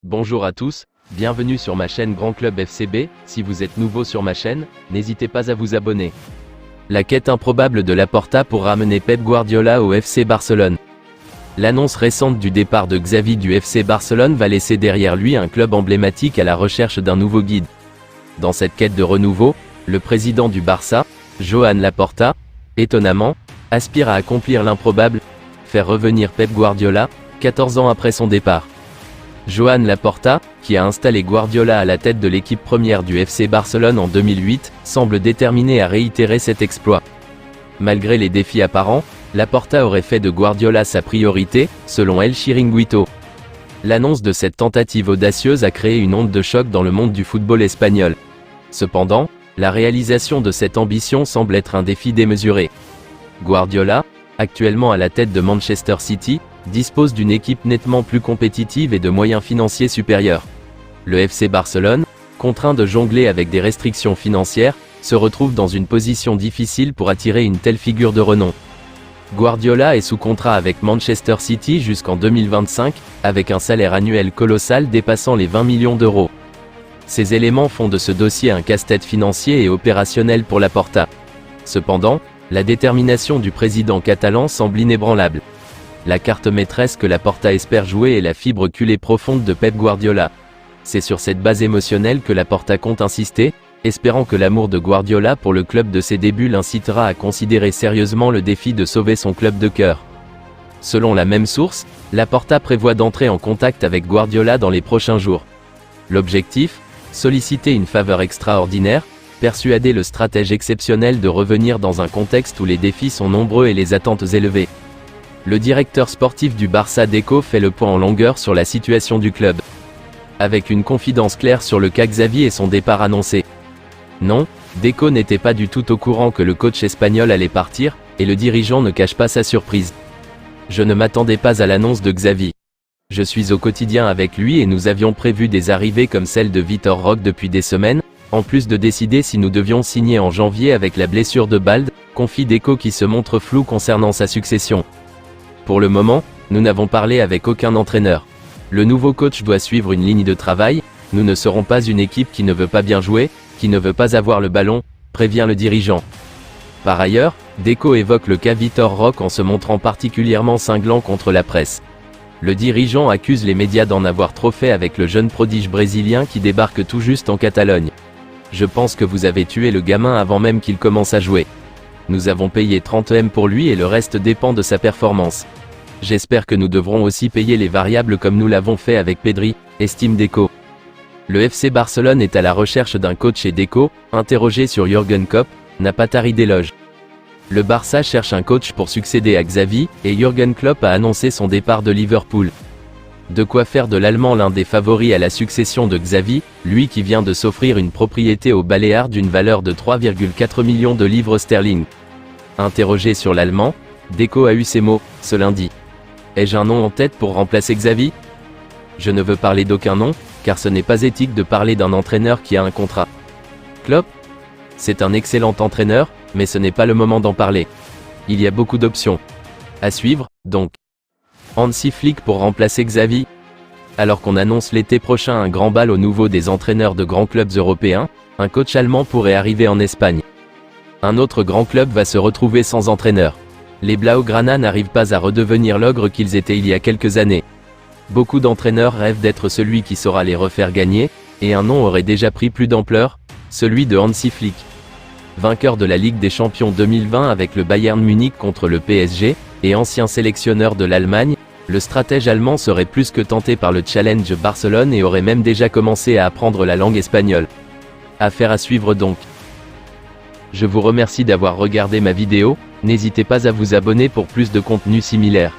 Bonjour à tous, bienvenue sur ma chaîne Grand Club FCB. Si vous êtes nouveau sur ma chaîne, n'hésitez pas à vous abonner. La quête improbable de Laporta pour ramener Pep Guardiola au FC Barcelone. L'annonce récente du départ de Xavi du FC Barcelone va laisser derrière lui un club emblématique à la recherche d'un nouveau guide. Dans cette quête de renouveau, le président du Barça, Joan Laporta, étonnamment, aspire à accomplir l'improbable, faire revenir Pep Guardiola, 14 ans après son départ. Joan Laporta, qui a installé Guardiola à la tête de l'équipe première du FC Barcelone en 2008, semble déterminé à réitérer cet exploit. Malgré les défis apparents, Laporta aurait fait de Guardiola sa priorité, selon El Chiringuito. L'annonce de cette tentative audacieuse a créé une onde de choc dans le monde du football espagnol. Cependant, la réalisation de cette ambition semble être un défi démesuré. Guardiola, actuellement à la tête de Manchester City, dispose d'une équipe nettement plus compétitive et de moyens financiers supérieurs. Le FC Barcelone, contraint de jongler avec des restrictions financières, se retrouve dans une position difficile pour attirer une telle figure de renom. Guardiola est sous contrat avec Manchester City jusqu'en 2025, avec un salaire annuel colossal dépassant les 20 millions d'euros. Ces éléments font de ce dossier un casse-tête financier et opérationnel pour Laporta. Cependant, la détermination du président catalan semble inébranlable. La carte maîtresse que Laporta espère jouer est la fibre culée profonde de Pep Guardiola. C'est sur cette base émotionnelle que Laporta compte insister, espérant que l'amour de Guardiola pour le club de ses débuts l'incitera à considérer sérieusement le défi de sauver son club de cœur. Selon la même source, Laporta prévoit d'entrer en contact avec Guardiola dans les prochains jours. L'objectif ? Solliciter une faveur extraordinaire, persuader le stratège exceptionnel de revenir dans un contexte où les défis sont nombreux et les attentes élevées. Le directeur sportif du Barça Deco fait le point en longueur sur la situation du club. Avec une confidence claire sur le cas Xavi et son départ annoncé. Non, Deco n'était pas du tout au courant que le coach espagnol allait partir, et le dirigeant ne cache pas sa surprise. Je ne m'attendais pas à l'annonce de Xavi. Je suis au quotidien avec lui et nous avions prévu des arrivées comme celle de Vitor Roque depuis des semaines, en plus de décider si nous devions signer en janvier avec la blessure de Balde, confie Deco qui se montre flou concernant sa succession. Pour le moment, nous n'avons parlé avec aucun entraîneur. Le nouveau coach doit suivre une ligne de travail, nous ne serons pas une équipe qui ne veut pas bien jouer, qui ne veut pas avoir le ballon, prévient le dirigeant. Par ailleurs, Deco évoque le cas Vitor Roque en se montrant particulièrement cinglant contre la presse. Le dirigeant accuse les médias d'en avoir trop fait avec le jeune prodige brésilien qui débarque tout juste en Catalogne. Je pense que vous avez tué le gamin avant même qu'il commence à jouer. Nous avons payé 30 M pour lui et le reste dépend de sa performance. J'espère que nous devrons aussi payer les variables comme nous l'avons fait avec Pedri, estime Deco. Le FC Barcelone est à la recherche d'un coach et Deco, interrogé sur Jürgen Klopp, n'a pas tari d'éloges. Le Barça cherche un coach pour succéder à Xavi, et Jürgen Klopp a annoncé son départ de Liverpool. De quoi faire de l'Allemand l'un des favoris à la succession de Xavi, lui qui vient de s'offrir une propriété aux Baléares d'une valeur de 3,4 millions de livres sterling. Interrogé sur l'Allemand, Deco a eu ces mots, ce lundi. Ai-je un nom en tête pour remplacer Xavi ? Je ne veux parler d'aucun nom, car ce n'est pas éthique de parler d'un entraîneur qui a un contrat. Klopp ? C'est un excellent entraîneur, mais ce n'est pas le moment d'en parler. Il y a beaucoup d'options. À suivre, donc. Hansi Flick pour remplacer Xavi ? Alors qu'on annonce l'été prochain un grand bal au nouveau des entraîneurs de grands clubs européens, un coach allemand pourrait arriver en Espagne. Un autre grand club va se retrouver sans entraîneur. Les Blaugrana n'arrivent pas à redevenir l'ogre qu'ils étaient il y a quelques années. Beaucoup d'entraîneurs rêvent d'être celui qui saura les refaire gagner, et un nom aurait déjà pris plus d'ampleur, celui de Hansi Flick. Vainqueur de la Ligue des Champions 2020 avec le Bayern Munich contre le PSG, et ancien sélectionneur de l'Allemagne, le stratège allemand serait plus que tenté par le challenge Barcelone et aurait même déjà commencé à apprendre la langue espagnole. Affaire à suivre donc. Je vous remercie d'avoir regardé ma vidéo, n'hésitez pas à vous abonner pour plus de contenu similaire.